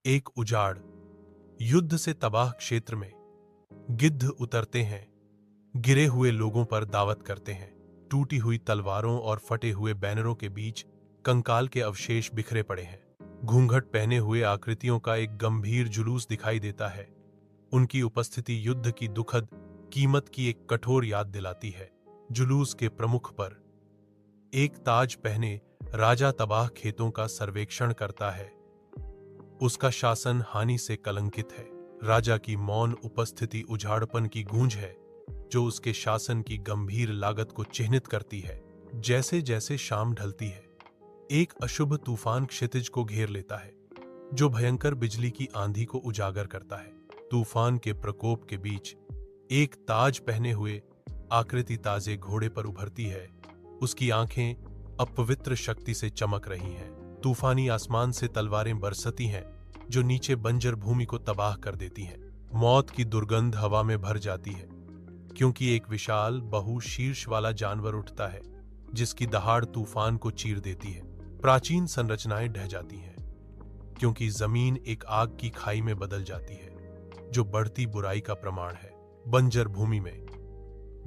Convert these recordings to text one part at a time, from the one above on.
एक उजाड़ युद्ध से तबाह क्षेत्र में गिद्ध उतरते हैं, गिरे हुए लोगों पर दावत करते हैं। टूटी हुई तलवारों और फटे हुए बैनरों के बीच कंकाल के अवशेष बिखरे पड़े हैं। घूंघट पहने हुए आकृतियों का एक गंभीर जुलूस दिखाई देता है। उनकी उपस्थिति युद्ध की दुखद कीमत की एक कठोर याद दिलाती है। जुलूस के प्रमुख पर एक ताज पहने राजा तबाह खेतों का सर्वेक्षण करता है। उसका शासन हानि से कलंकित है। राजा की मौन उपस्थिति उजाड़पन की गूंज है, जो उसके शासन की गंभीर लागत को चिह्नित करती है। जैसे जैसे शाम ढलती है, एक अशुभ तूफान क्षितिज को घेर लेता है, जो भयंकर बिजली की आंधी को उजागर करता है। तूफान के प्रकोप के बीच एक ताज पहने हुए आकृति ताजे घोड़े पर उभरती है। उसकी आंखें अपवित्र शक्ति से चमक रही हैं। तूफानी आसमान से तलवारें बरसती हैं, जो नीचे बंजर भूमि को तबाह कर देती हैं। मौत की दुर्गंध हवा में भर जाती है, क्योंकि एक विशाल बहुशीर्ष वाला जानवर उठता है, जिसकी दहाड़ तूफान को चीर देती है। प्राचीन संरचनाएं ढह जाती हैं, क्योंकि जमीन एक आग की खाई में बदल जाती है, जो बढ़ती बुराई का प्रमाण है। बंजर भूमि में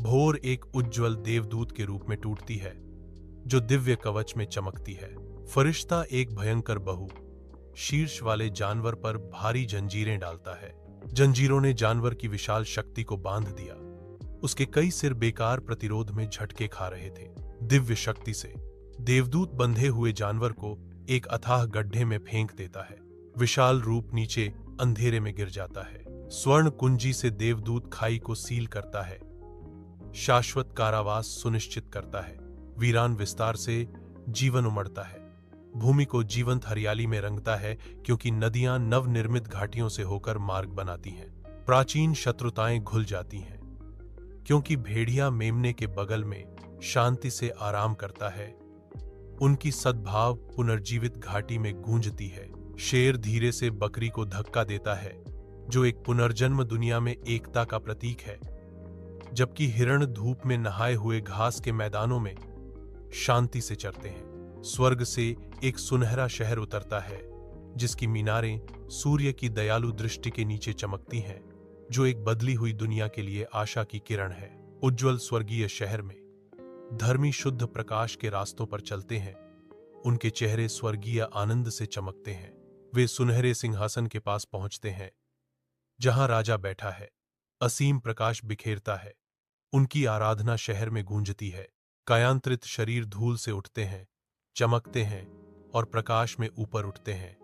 भोर एक उज्ज्वल देवदूत के रूप में टूटती है, जो दिव्य कवच में चमकती है। फरिश्ता एक भयंकर बहु शीर्ष वाले जानवर पर भारी जंजीरें डालता है। जंजीरों ने जानवर की विशाल शक्ति को बांध दिया। उसके कई सिर बेकार प्रतिरोध में झटके खा रहे थे। दिव्य शक्ति से देवदूत बंधे हुए जानवर को एक अथाह गड्ढे में फेंक देता है। विशाल रूप नीचे अंधेरे में गिर जाता है। स्वर्ण कुंजी से देवदूत खाई को सील करता है, शाश्वत कारावास सुनिश्चित करता है। वीरान विस्तार से जीवन उमड़ता है, भूमि को जीवंत हरियाली में रंगता है, क्योंकि नदियां नवनिर्मित घाटियों से होकर मार्ग बनाती हैं। प्राचीन शत्रुताएं घुल जाती हैं, क्योंकि भेड़िया मेमने के बगल में शांति से आराम करता है। उनकी सद्भाव पुनर्जीवित घाटी में गूंजती है। शेर धीरे से बकरी को धक्का देता है, जो एक पुनर्जन्म दुनिया में एकता का प्रतीक है, जबकि हिरण धूप में नहाए हुए घास के मैदानों में शांति से चरते हैं। स्वर्ग से एक सुनहरा शहर उतरता है, जिसकी मीनारें सूर्य की दयालु दृष्टि के नीचे चमकती हैं, जो एक बदली हुई दुनिया के लिए आशा की किरण है। उज्ज्वल स्वर्गीय शहर में धर्मी शुद्ध प्रकाश के रास्तों पर चलते हैं। उनके चेहरे स्वर्गीय आनंद से चमकते हैं। वे सुनहरे सिंहासन के पास पहुंचते हैं, जहां राजा बैठा है। असीम प्रकाश बिखेरता है। उनकी आराधना शहर में गूंजती है। कायांतरित शरीर धूल से उठते हैं, चमकते हैं और प्रकाश में ऊपर उठते हैं।